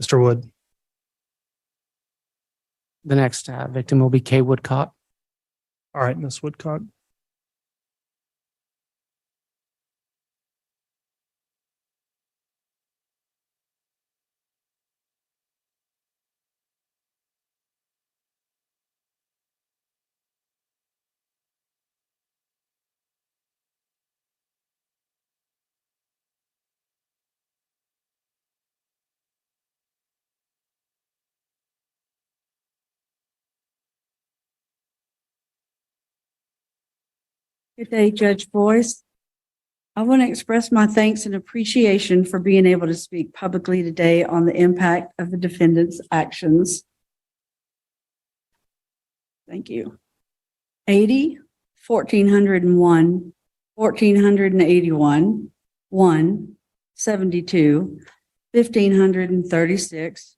Mr. Wood. The next victim will be Kay Woodcock. All right, Ms. Woodcock. Good day, Judge Boyce. I want to express my thanks and appreciation for being able to speak publicly today on the impact of the defendant's actions. Thank you. 80, 1401, 1481, 1, 72, 1536,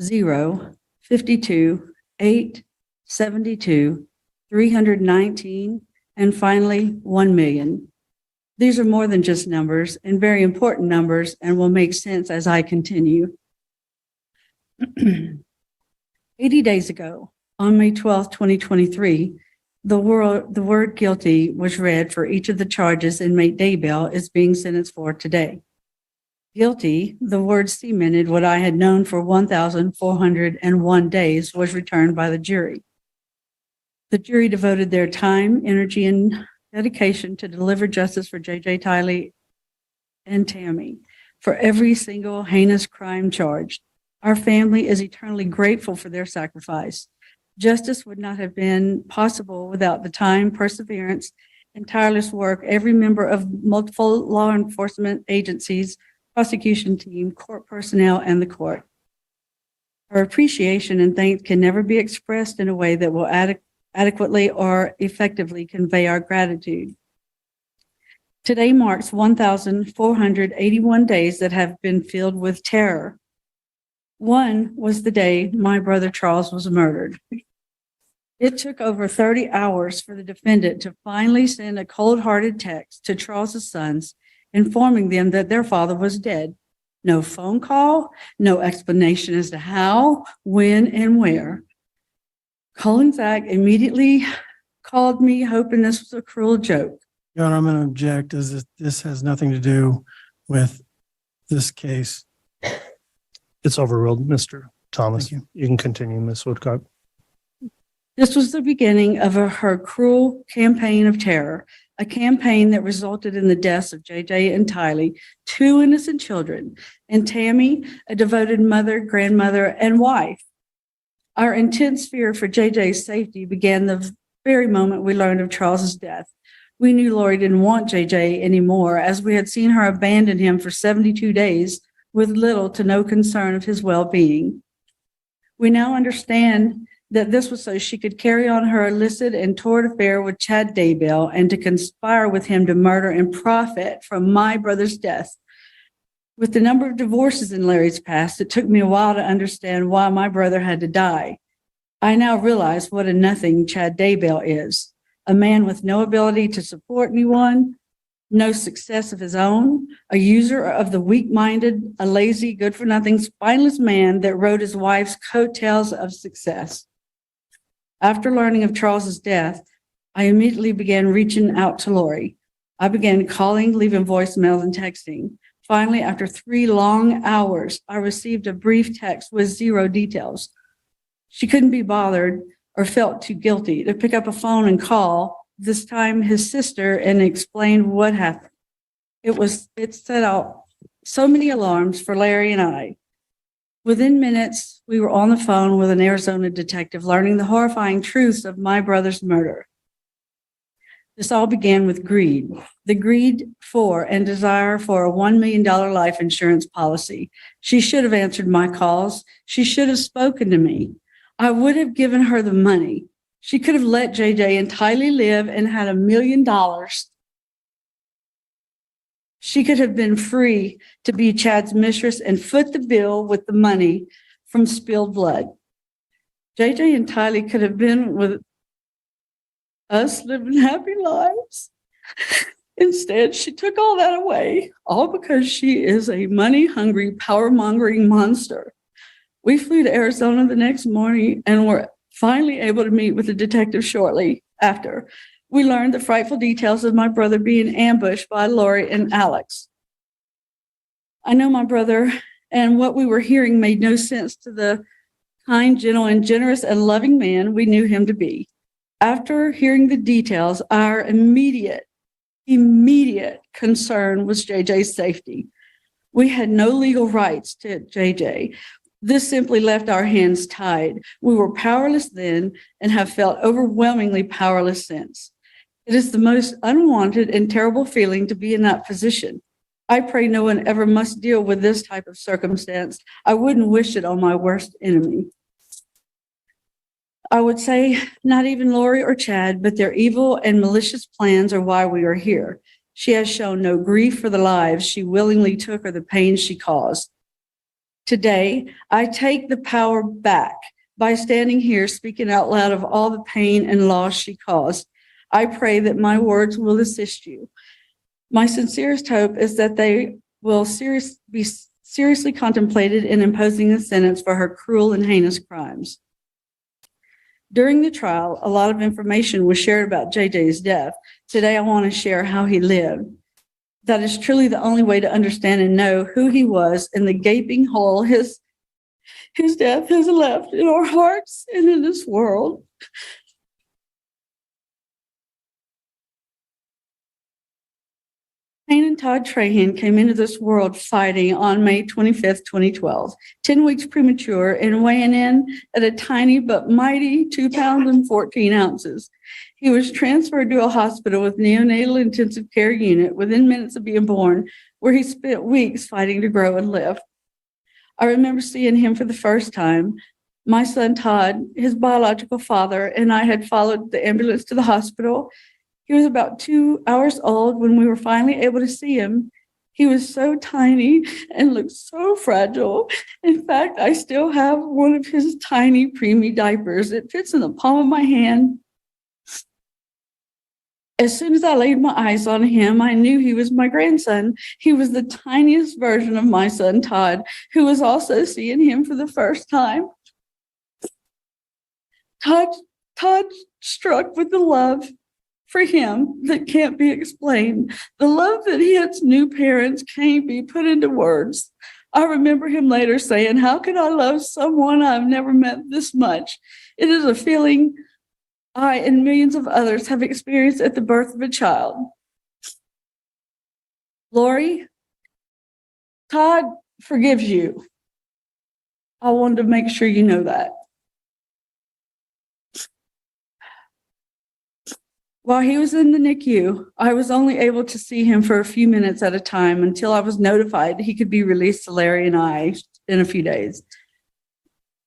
0, 52, 8, 72, 319, and finally, 1 million. These are more than just numbers and very important numbers and will make sense as I continue. 80 days ago, on May 12, 2023, the word guilty was read for each of the charges inmate Daybell is being sentenced for today. Guilty, the word cemented what I had known for 1,401 days, was returned by the jury. The jury devoted their time, energy, and dedication to deliver justice for J.J. Tiley and Tammy for every single heinous crime charged. Our family is eternally grateful for their sacrifice. Justice would not have been possible without the time, perseverance, and tireless work every member of multiple law enforcement agencies, prosecution team, court personnel, and the court. Our appreciation and thanks can never be expressed in a way that will adequately or effectively convey our gratitude. Today marks 1,481 days that have been filled with terror. One was the day my brother Charles was murdered. It took over 30 hours for the defendant to finally send a cold-hearted text to Charles's sons, informing them that their father was dead. No phone call, no explanation as to how, when, and where. Colin Zach immediately called me, hoping this was a cruel joke. Your Honor, I'm going to object as this has nothing to do with this case. It's overruled, Mr. Thomas. Thank you. You can continue, Ms. Woodcock. This was the beginning of her cruel campaign of terror, a campaign that resulted in the deaths of J.J. and Tiley, two innocent children, and Tammy, a devoted mother, grandmother, and wife. Our intense fear for J.J.'s safety began the very moment we learned of Charles's death. We knew Lori didn't want J.J. anymore, as we had seen her abandon him for 72 days with little to no concern of his well-being. We now understand that this was so she could carry on her illicit and torrid affair with Chad Daybell and to conspire with him to murder and profit from my brother's death. With the number of divorces in Larry's past, it took me a while to understand why my brother had to die. I now realize what a nothing Chad Daybell is, a man with no ability to support anyone, no success of his own, a user of the weak-minded, a lazy, good-for-nothing, spineless man that rode his wife's coattails of success. After learning of Charles's death, I immediately began reaching out to Lori. I began calling, leaving voicemails, and texting. Finally, after 3 long hours, I received a brief text with 0 details. She couldn't be bothered or felt too guilty to pick up a phone and call, this time his sister, and explain what happened. It set out so many alarms for Larry and I. Within minutes, we were on the phone with an Arizona detective learning the horrifying truths of my brother's murder. This all began with greed, the greed for and desire for a $1 million life insurance policy. She should have answered my calls. She should have spoken to me. I would have given her the money. She could have let JJ and Tiley live and had $1 million. She could have been free to be Chad's mistress and foot the bill with the money from spilled blood. JJ and Tiley could have been with us living happy lives. Instead, she took all that away, all because she is a money-hungry, power-mongering monster. We flew to Arizona the next morning and were finally able to meet with the detective shortly after. We learned the frightful details of my brother being ambushed by Lori and Alex. I know my brother, and what we were hearing made no sense to the kind, gentle, and generous and loving man we knew him to be. After hearing the details, our immediate concern was JJ's safety. We had no legal rights to JJ. This simply left our hands tied. We were powerless then and have felt overwhelmingly powerless since. It is the most unwanted and terrible feeling to be in that position. I pray no one ever must deal with this type of circumstance. I wouldn't wish it on my worst enemy. I would say not even Lori or Chad, but their evil and malicious plans are why we are here. She has shown no grief for the lives she willingly took or the pain she caused. Today, I take the power back by standing here speaking out loud of all the pain and loss she caused. I pray that my words will assist you. My sincerest hope is that they will be seriously contemplated in imposing a sentence for her cruel and heinous crimes. During the trial, a lot of information was shared about JJ's death. Today, I want to share how he lived. That is truly the only way to understand and know who he was and the gaping hole his death has left in our hearts and in this world. Payne and Todd Trahan came into this world fighting on May 25th, 2012, 10 weeks premature and weighing in at a tiny but mighty 2 pounds and 14 ounces. He was transferred to a hospital with neonatal intensive care unit within minutes of being born, where he spent weeks fighting to grow and live. I remember seeing him for the first time. My son Todd, his biological father, and I had followed the ambulance to the hospital. He was about 2 hours old when we were finally able to see him. He was so tiny and looked so fragile. In fact, I still have one of his tiny preemie diapers. It fits in the palm of my hand. As soon as I laid my eyes on him, I knew he was my grandson. He was the tiniest version of my son, Todd, who was also seeing him for the first time. Todd struck with the love for him that can't be explained. The love that hits new parents can't be put into words. I remember him later saying, "How can I love someone I've never met this much?" It is a feeling I and millions of others have experienced at the birth of a child. Lori, Todd forgives you. I wanted to make sure you know that. While he was in the NICU, I was only able to see him for a few minutes at a time until I was notified he could be released to Larry and I in a few days.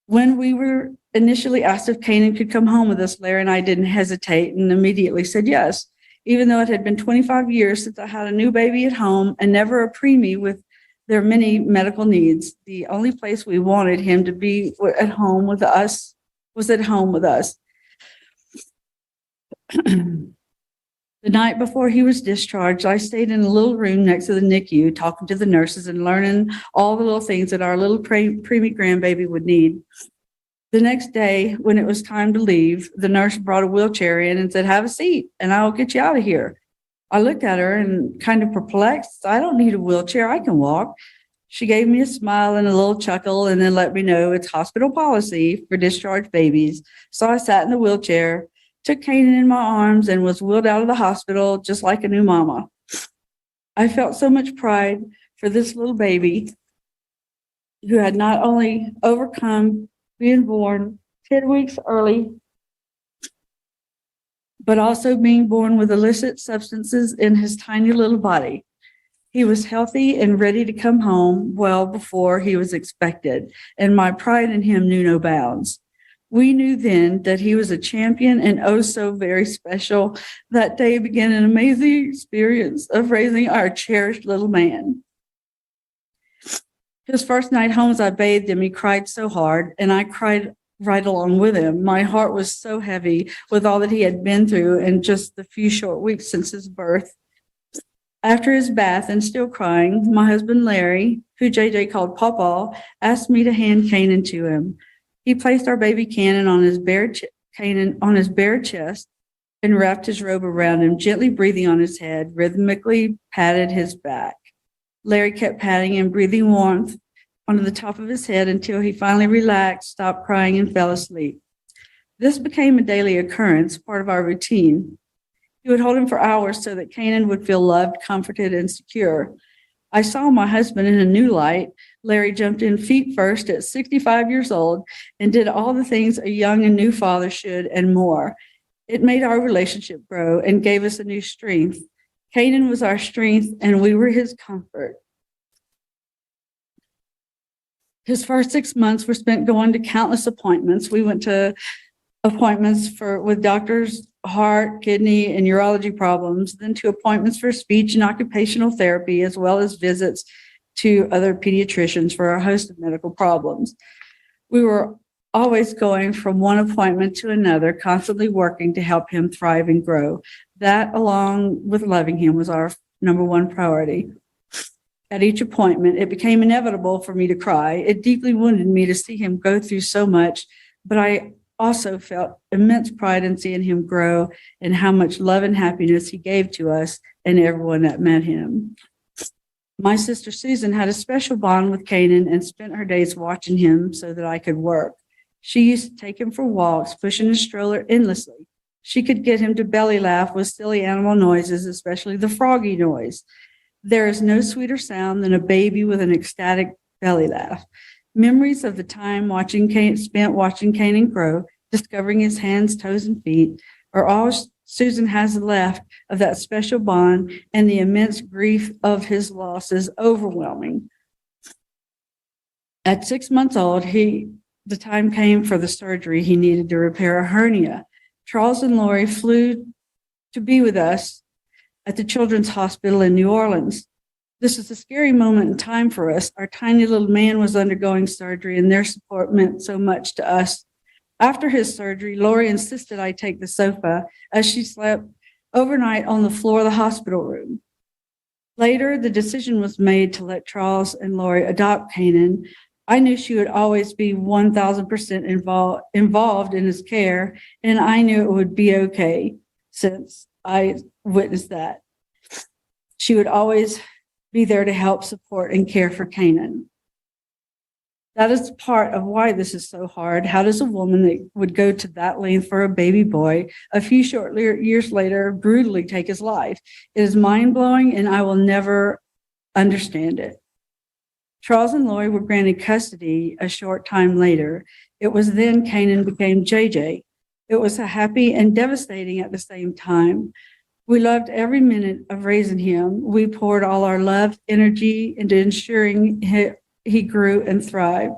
When we were initially asked if Kanan could come home with us, Larry and I didn't hesitate and immediately said yes, even though it had been 25 years since I had a new baby at home and never a preemie with their many medical needs. The only place we wanted him to be at home with us was at home with us. The night before he was discharged, I stayed in a little room next to the NICU, talking to the nurses and learning all the little things that our little preemie grandbaby would need. The next day, when it was time to leave, the nurse brought a wheelchair in and said, "Have a seat, and I'll get you out of here." I looked at her and kind of perplexed. "I don't need a wheelchair. I can walk." She gave me a smile and a little chuckle and then let me know it's hospital policy for discharged babies. So I sat in the wheelchair, took Kanan in my arms, and was wheeled out of the hospital just like a new mama. I felt so much pride for this little baby who had not only overcome being born 10 weeks early, but also being born with illicit substances in his tiny little body. He was healthy and ready to come home well before he was expected, and my pride in him knew no bounds. We knew then that he was a champion and oh so very special. That day began an amazing experience of raising our cherished little man. His first night home, as I bathed him, he cried so hard, and I cried right along with him. My heart was so heavy with all that he had been through in just the few short weeks since his birth. After his bath and still crying, my husband Larry, who JJ called Pawpaw, asked me to hand Kanan to him. He placed our baby Kanan on his bare chest and wrapped his robe around him, gently breathing on his head, rhythmically patted his back. Larry kept patting and breathing warmth onto the top of his head until he finally relaxed, stopped crying, and fell asleep. This became a daily occurrence, part of our routine. He would hold him for hours so that Kanan would feel loved, comforted, and secure. I saw my husband in a new light. Larry jumped in feet first at 65 years old and did all the things a young and new father should and more. It made our relationship grow and gave us a new strength. Kanan was our strength and we were his comfort. His first 6 months were spent going to countless appointments. We went to appointments with doctors, heart, kidney, and urology problems, then to appointments for speech and occupational therapy, as well as visits to other pediatricians for a host of medical problems. We were always going from one appointment to another, constantly working to help him thrive and grow. That, along with loving him, was our number one priority. At each appointment, it became inevitable for me to cry. It deeply wounded me to see him go through so much, but I also felt immense pride in seeing him grow and how much love and happiness he gave to us and everyone that met him. My sister Susan had a special bond with Kanan and spent her days watching him so that I could work. She used to take him for walks, pushing his stroller endlessly. She could get him to belly laugh with silly animal noises, especially the froggy noise. There is no sweeter sound than a baby with an ecstatic belly laugh. Memories of the time spent watching Kanan grow, discovering his hands, toes, and feet, are all Susan has left of that special bond, and the immense grief of his loss is overwhelming. At 6 months old, the time came for the surgery. He needed to repair a hernia. Charles and Lori flew to be with us at the Children's Hospital in New Orleans. This is a scary moment in time for us. Our tiny little man was undergoing surgery, and their support meant so much to us. After his surgery, Lori insisted I take the sofa as she slept overnight on the floor of the hospital room. Later, the decision was made to let Charles and Lori adopt Kanan. I knew she would always be 1,000% involved in his care, and I knew it would be okay since I witnessed that. She would always be there to help, support, and care for Kanan. That is part of why this is so hard. How does a woman that would go to that length for a baby boy a few short years later brutally take his life? It is mind-blowing, and I will never understand it. Charles and Lori were granted custody a short time later. It was then Kanan became JJ. It was happy and devastating at the same time. We loved every minute of raising him. We poured all our love, energy into ensuring he grew and thrived.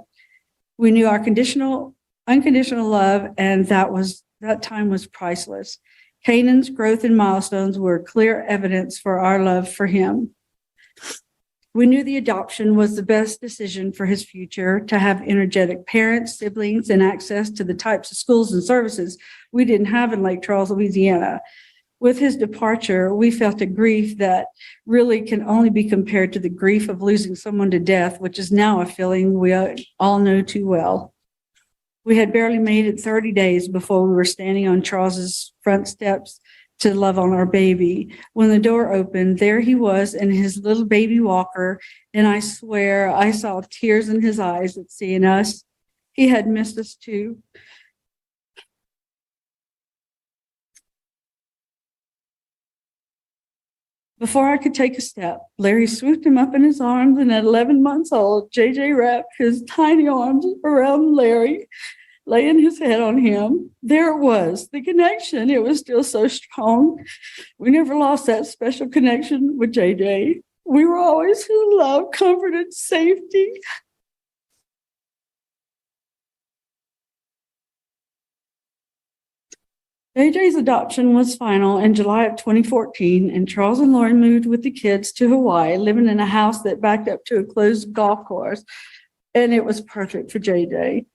We knew our unconditional love, and that time was priceless. Kanan's growth and milestones were clear evidence for our love for him. We knew the adoption was the best decision for his future, to have energetic parents, siblings, and access to the types of schools and services we didn't have in Lake Charles, Louisiana. With his departure, we felt a grief that really can only be compared to the grief of losing someone to death, which is now a feeling we all know too well. We had barely made it 30 days before we were standing on Charles's front steps to love on our baby. When the door opened, there he was in his little baby walker, and I swear I saw tears in his eyes at seeing us. He had missed us too. Before I could take a step, Larry swooped him up in his arms, and at 11 months old, JJ wrapped his tiny arms around Larry, laying his head on him. There it was, the connection. It was still so strong. We never lost that special connection with JJ. We were always his love, comfort, and safety. JJ's adoption was final in July of 2014, and Charles and Lauren moved with the kids to Hawaii, living in a house that backed up to a closed golf course, and it was perfect for JJ.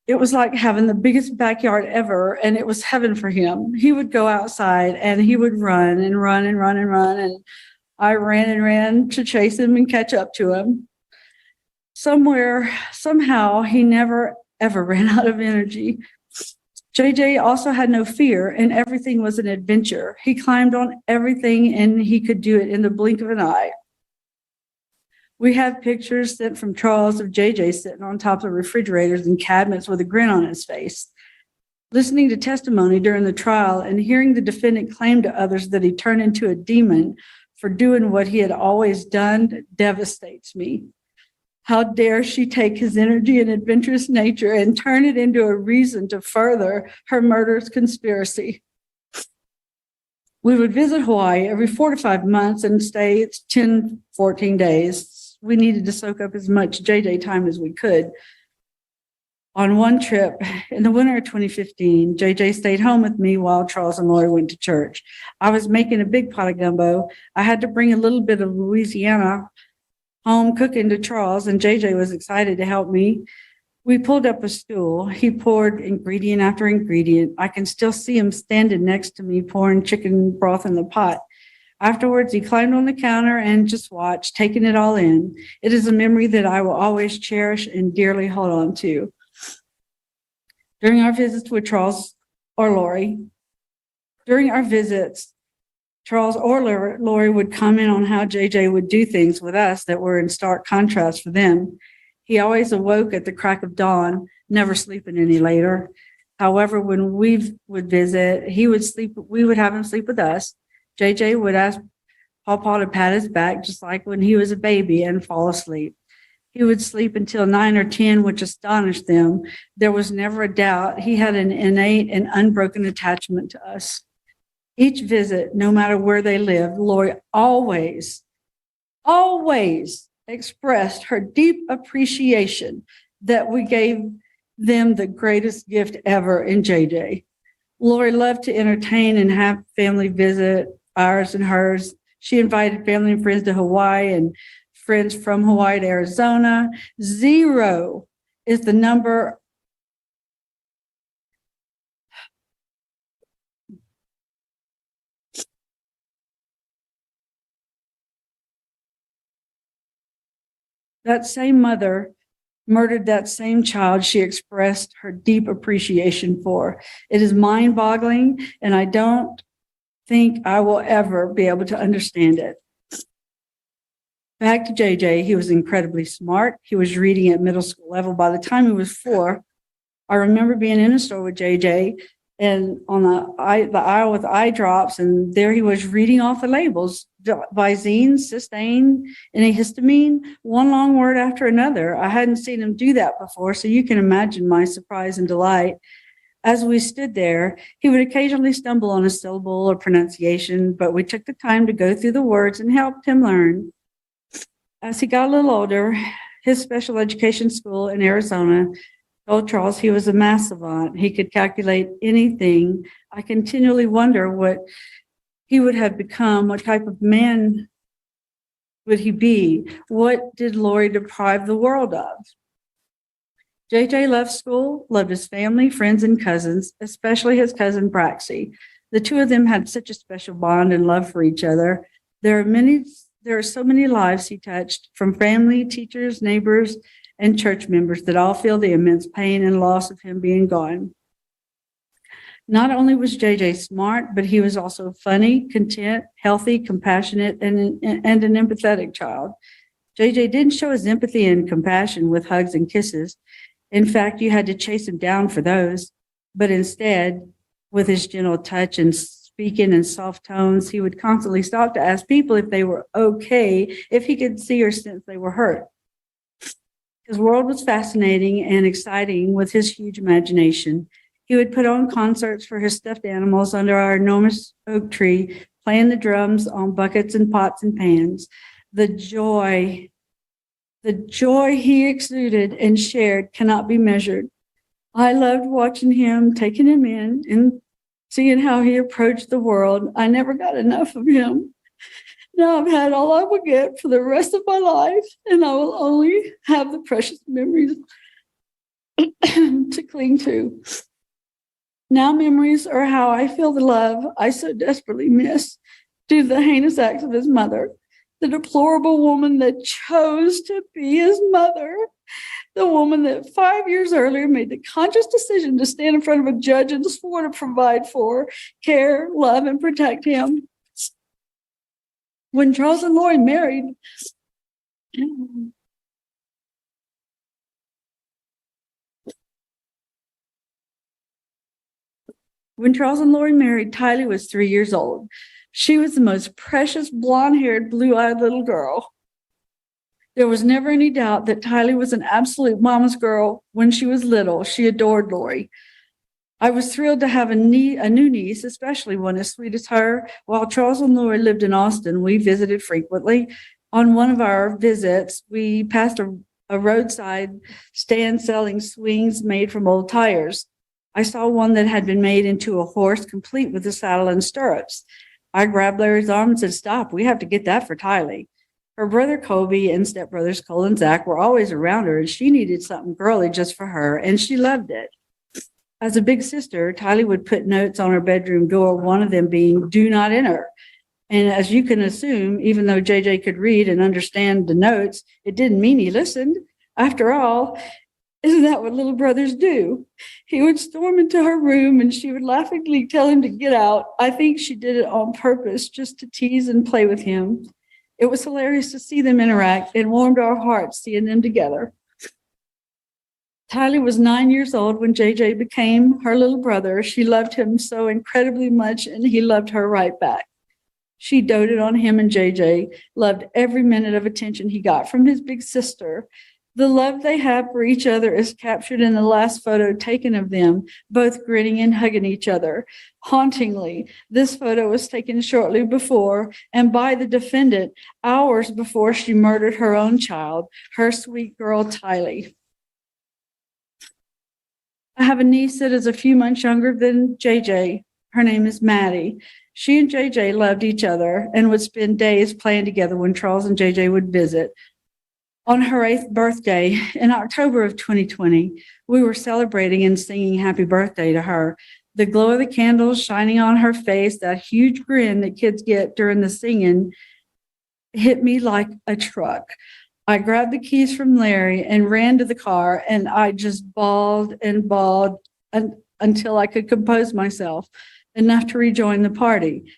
It was like having the biggest backyard ever, and it was heaven for him. He would go outside, and he would run and run and run and run, and I ran and ran to chase him and catch up to him. Somehow, he never ever ran out of energy. JJ also had no fear, and everything was an adventure. He climbed on everything, and he could do it in the blink of an eye. We have pictures sent from Charles of JJ sitting on top of refrigerators and cabinets with a grin on his face. Listening to testimony during the trial and hearing the defendant claim to others that he turned into a demon for doing what he had always done devastates me. How dare she take his energy and adventurous nature and turn it into a reason to further her murderous conspiracy? We would visit Hawaii every 4 to 5 months and stay 10, 14 days. We needed to soak up as much JJ time as we could. On one trip in the winter of 2015, JJ stayed home with me while Charles and Lori went to church. I was making a big pot of gumbo. I had to bring a little bit of Louisiana home cooking to Charles, and JJ was excited to help me. We pulled up a stool. He poured ingredient after ingredient. I can still see him standing next to me pouring chicken broth in the pot. Afterwards, he climbed on the counter and just watched, taking it all in. It is a memory that I will always cherish and dearly hold on to. During our visits with Charles or Lori, Charles or Lori would comment on how JJ would do things with us that were in stark contrast for them. He always awoke at the crack of dawn, never sleeping any later. However, when we would visit, we would have him sleep with us. JJ would ask Pawpaw to pat his back, just like when he was a baby, and fall asleep. He would sleep until 9 or 10, which astonished them. There was never a doubt he had an innate and unbroken attachment to us. Each visit, no matter where they lived, Lori always expressed her deep appreciation that we gave them the greatest gift ever in JJ. Lori loved to entertain and have family visit, ours and hers. She invited family and friends to Hawaii and friends from Hawaii to Arizona. 0 is the number. That same mother murdered that same child she expressed her deep appreciation for. It is mind-boggling, and I don't think I will ever be able to understand it. Back to JJ, he was incredibly smart. He was reading at middle school level. By the time he was 4, I remember being in a store with JJ and on the aisle with eye drops, and there he was reading off the labels: Visine, cysteine, antihistamine, one long word after another. I hadn't seen him do that before, so you can imagine my surprise and delight. As we stood there, he would occasionally stumble on a syllable or pronunciation, but we took the time to go through the words and helped him learn. As he got a little older, his special education school in Arizona told Charles he was a math savant. He could calculate anything. I continually wonder what he would have become. What type of man would he be? What did Lori deprive the world of? JJ loved school, loved his family, friends, and cousins, especially his cousin Braxy. The two of them had such a special bond and love for each other. There are so many lives he touched, from family, teachers, neighbors, and church members, that all feel the immense pain and loss of him being gone. Not only was JJ smart, but he was also funny, content, healthy, compassionate, and an empathetic child. JJ didn't show his empathy and compassion with hugs and kisses. In fact, you had to chase him down for those. But instead, with his gentle touch and speaking in soft tones, he would constantly stop to ask people if they were okay, if he could see or sense they were hurt. His world was fascinating and exciting with his huge imagination. He would put on concerts for his stuffed animals under our enormous oak tree, playing the drums on buckets and pots and pans. The joy he exuded and shared cannot be measured. I loved watching him, taking him in, and seeing how he approached the world. I never got enough of him. Now I've had all I will get for the rest of my life, and I will only have the precious memories to cling to. Now memories are how I feel the love I so desperately miss due to the heinous acts of his mother. the deplorable woman that chose to be his mother, the woman that 5 years earlier made the conscious decision to stand in front of a judge and swore to provide for, care, love, and protect him. When Charles and Lori married, Tylee was 3 years old. She was the most precious, blonde-haired, blue-eyed little girl. There was never any doubt that Tylee was an absolute mama's girl when she was little. She adored Lori. I was thrilled to have a new niece, especially one as sweet as her. While Charles and Lori lived in Austin, we visited frequently. On one of our visits, we passed a roadside stand selling swings made from old tires. I saw one that had been made into a horse, complete with a saddle and stirrups. I grabbed Larry's arm and said, "Stop, we have to get that for Tylee." Her brother Kobe and stepbrothers Cole and Zach were always around her, and she needed something girly just for her, and she loved it. As a big sister, Tylee would put notes on her bedroom door, one of them being, "Do not enter." And as you can assume, even though JJ could read and understand the notes, it didn't mean he listened. After all, isn't that what little brothers do? He would storm into her room and she would laughingly tell him to get out. I think she did it on purpose, just to tease and play with him. It was hilarious to see them interact. It warmed our hearts seeing them together. Tylee was 9 years old when JJ became her little brother. She loved him so incredibly much, and he loved her right back. She doted on him, and JJ loved every minute of attention he got from his big sister. The love they have for each other is captured in the last photo taken of them, both grinning and hugging each other. Hauntingly, this photo was taken shortly before and by the defendant, hours before she murdered her own child, her sweet girl, Tylee. I have a niece that is a few months younger than JJ. Her name is Maddie. She and JJ loved each other and would spend days playing together when Charles and JJ would visit. On her 8th birthday in October of 2020, we were celebrating and singing happy birthday to her. The glow of the candles shining on her face, that huge grin that kids get during the singing, hit me like a truck. I grabbed the keys from Larry and ran to the car, and I just bawled and bawled until I could compose myself enough to rejoin the party.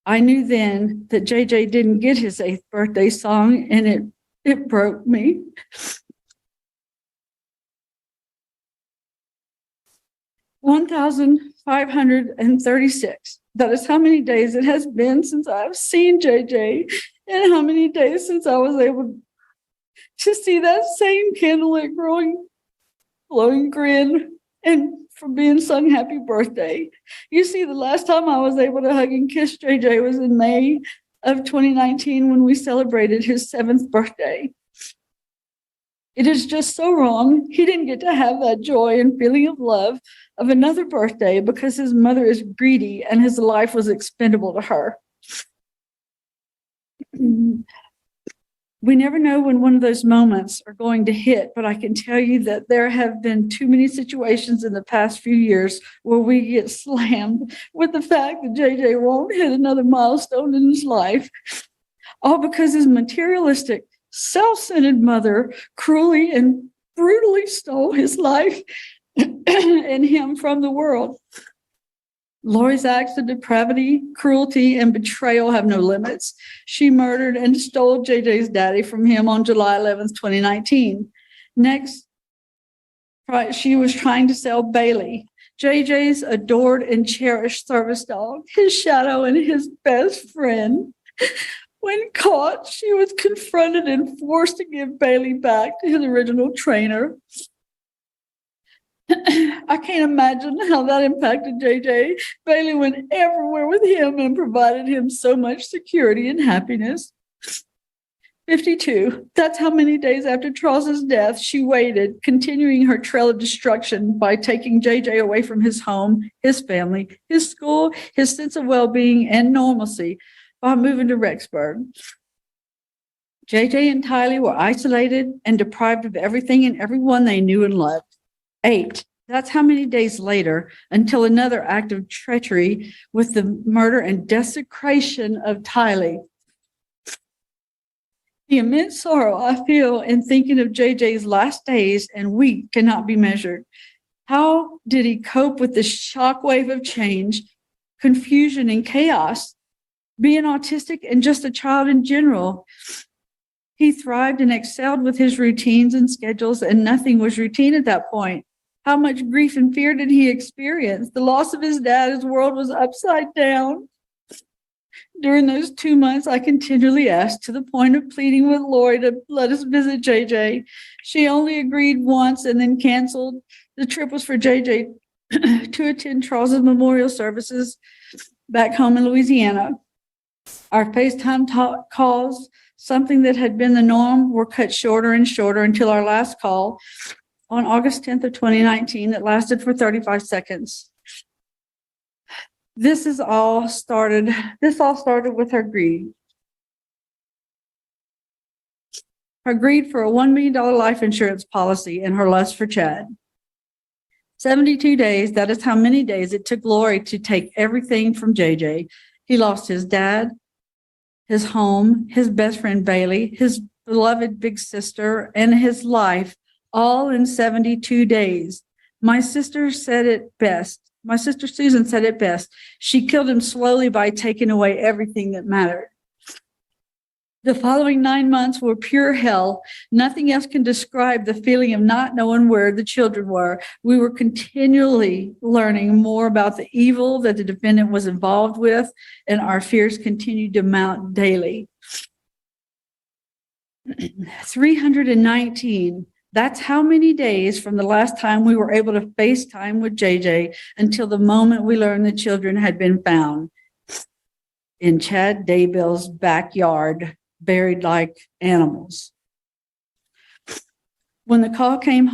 I knew then that JJ didn't get his 8th birthday song, and it broke me. $1,536. That is how many days it has been since I've seen JJ, and how many days since I was able to see that same candlelit glowing grin and for being sung happy birthday. You see, the last time I was able to hug and kiss JJ was in May of 2019 when we celebrated his 7th birthday. It is just so wrong. He didn't get to have that joy and feeling of love of another birthday because his mother is greedy and his life was expendable to her. We never know when one of those moments are going to hit, but I can tell you that there have been too many situations in the past few years where we get slammed with the fact that JJ won't hit another milestone in his life, all because his materialistic, self-centered mother cruelly and brutally stole his life and him from the world. Lori's acts of depravity, cruelty, and betrayal have no limits. She murdered and stole JJ's daddy from him on July 11th, 2019. Next, she was trying to sell Bailey, JJ's adored and cherished service dog, his shadow and his best friend. When caught, she was confronted and forced to give Bailey back to his original trainer. I can't imagine how that impacted JJ. Bailey went everywhere with him and provided him so much security and happiness. 52. That's how many days after Charles's death she waited, continuing her trail of destruction by taking JJ away from his home, his family, his school, his sense of well-being and normalcy by moving to Rexburg. JJ and Tylee were isolated and deprived of everything and everyone they knew and loved. 8. That's how many days later until another act of treachery with the murder and desecration of Tylee. The immense sorrow I feel in thinking of JJ's last days and week cannot be measured. How did he cope with the shockwave of change, confusion, and chaos? Being autistic and just a child in general, he thrived and excelled with his routines and schedules, and nothing was routine at that point. How much grief and fear did he experience? The loss of his dad, his world was upside down. During those 2 months, I continually asked, to the point of pleading with Lori to let us visit JJ. She only agreed once and then canceled. The trip was for JJ to attend Charles's memorial services back home in Louisiana. Our FaceTime calls, something that had been the norm, were cut shorter and shorter until our last call on August 10th of 2019 that lasted for 35 seconds. This all started with her greed. Her greed for a $1 million life insurance policy and her lust for Chad. 72 days, that is how many days it took Lori to take everything from JJ. He lost his dad, his home, his best friend Bailey, his beloved big sister, and his life, all in 72 days. My sister said it best. My sister Susan said it best. She killed him slowly by taking away everything that mattered. The following 9 months were pure hell. Nothing else can describe the feeling of not knowing where the children were. We were continually learning more about the evil that the defendant was involved with, and our fears continued to mount daily. 319. That's how many days from the last time we were able to FaceTime with JJ until the moment we learned the children had been found in Chad Daybell's backyard, buried like animals. When the call came,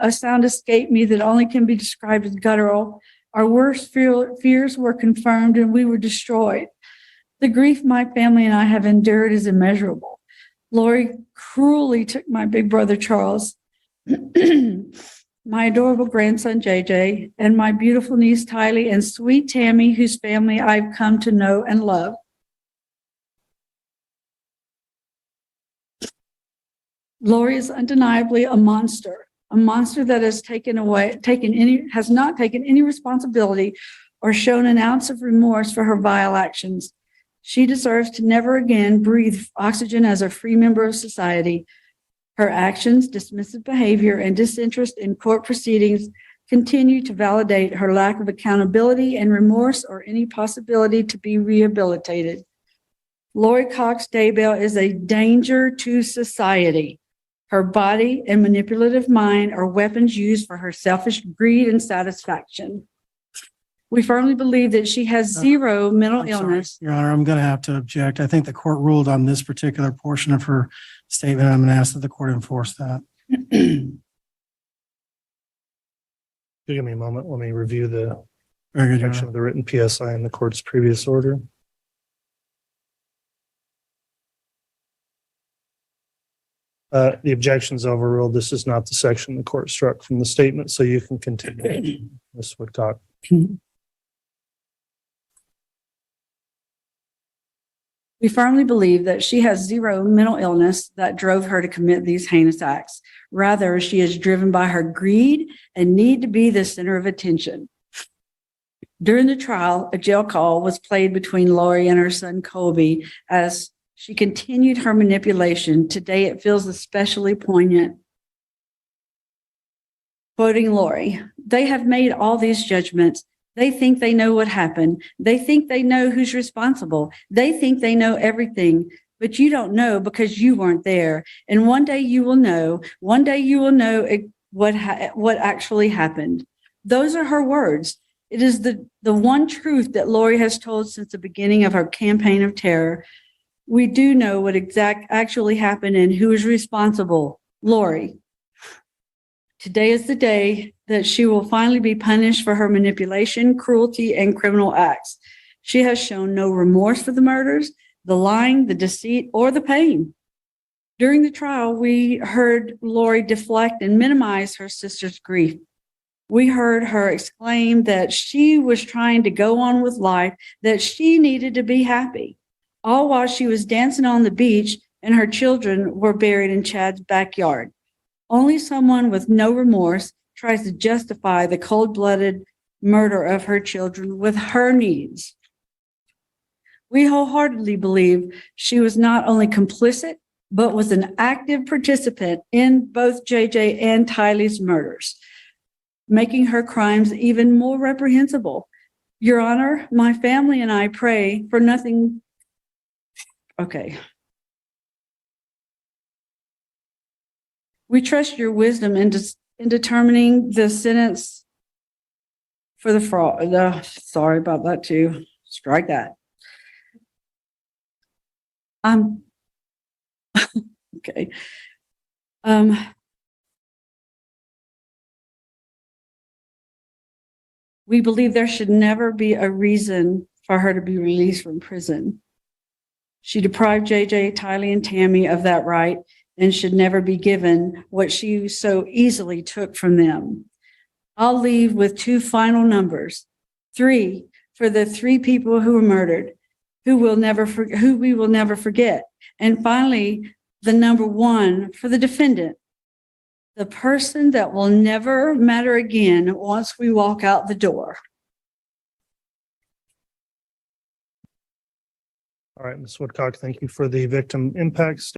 a sound escaped me that only can be described as guttural. Our worst fears were confirmed and we were destroyed. The grief my family and I have endured is immeasurable. Lori cruelly took my big brother Charles, my adorable grandson JJ, and my beautiful niece Tylee, and sweet Tammy, whose family I've come to know and love. Lori is undeniably a monster that has has not taken any responsibility or shown an ounce of remorse for her vile actions. She deserves to never again breathe oxygen as a free member of society. Her actions, dismissive behavior, and disinterest in court proceedings continue to validate her lack of accountability and remorse or any possibility to be rehabilitated. Lori Cox Daybell is a danger to society. Her body and manipulative mind are weapons used for her selfish greed and satisfaction. We firmly believe that she has zero mental illness. Your Honor, I'm going to have to object. I think the court ruled on this particular portion of her statement. I'm going to ask that the court enforce that. Give me a moment. Let me review the Very good, Your section Honor. of the written PSI in the court's previous order. The objection's overruled. This is not the section the court struck from the statement, so you can continue, Ms. Woodcock. We firmly believe that she has zero mental illness that drove her to commit these heinous acts. Rather, she is driven by her greed and need to be the center of attention. During the trial, a jail call was played between Lori and her son Colby as she continued her manipulation. Today, it feels especially poignant. Quoting Lori, "They have made all these judgments. They think they know what happened. They think they know who's responsible. They think they know everything, but you don't know because you weren't there. And one day you will know. One day you will know what actually happened." Those are her words. It is the one truth that Lori has told since the beginning of her campaign of terror. We do know what actually happened and who is responsible. Lori. Today is the day that she will finally be punished for her manipulation, cruelty, and criminal acts. She has shown no remorse for the murders, the lying, the deceit, or the pain. During the trial, we heard Lori deflect and minimize her sister's grief. We heard her exclaim that she was trying to go on with life, that she needed to be happy. all while she was dancing on the beach and her children were buried in Chad's backyard. Only someone with no remorse tries to justify the cold-blooded murder of her children with her needs. We wholeheartedly believe she was not only complicit, but was an active participant in both JJ and Tylee's murders, making her crimes even more reprehensible. Your Honor, my family and I pray for nothing. Okay. We trust your wisdom in determining the sentence for the fraud. Sorry about that too. Strike that. Okay. We believe there should never be a reason for her to be released from prison. She deprived JJ, Tylee, and Tammy of that right and should never be given what she so easily took from them. I'll leave with two final numbers. 3 for the 3 people who were murdered, who we will never forget. And finally, the number 1 for the defendant, the person that will never matter again once we walk out the door. All right, Ms. Woodcock, thank you for the victim impact statement.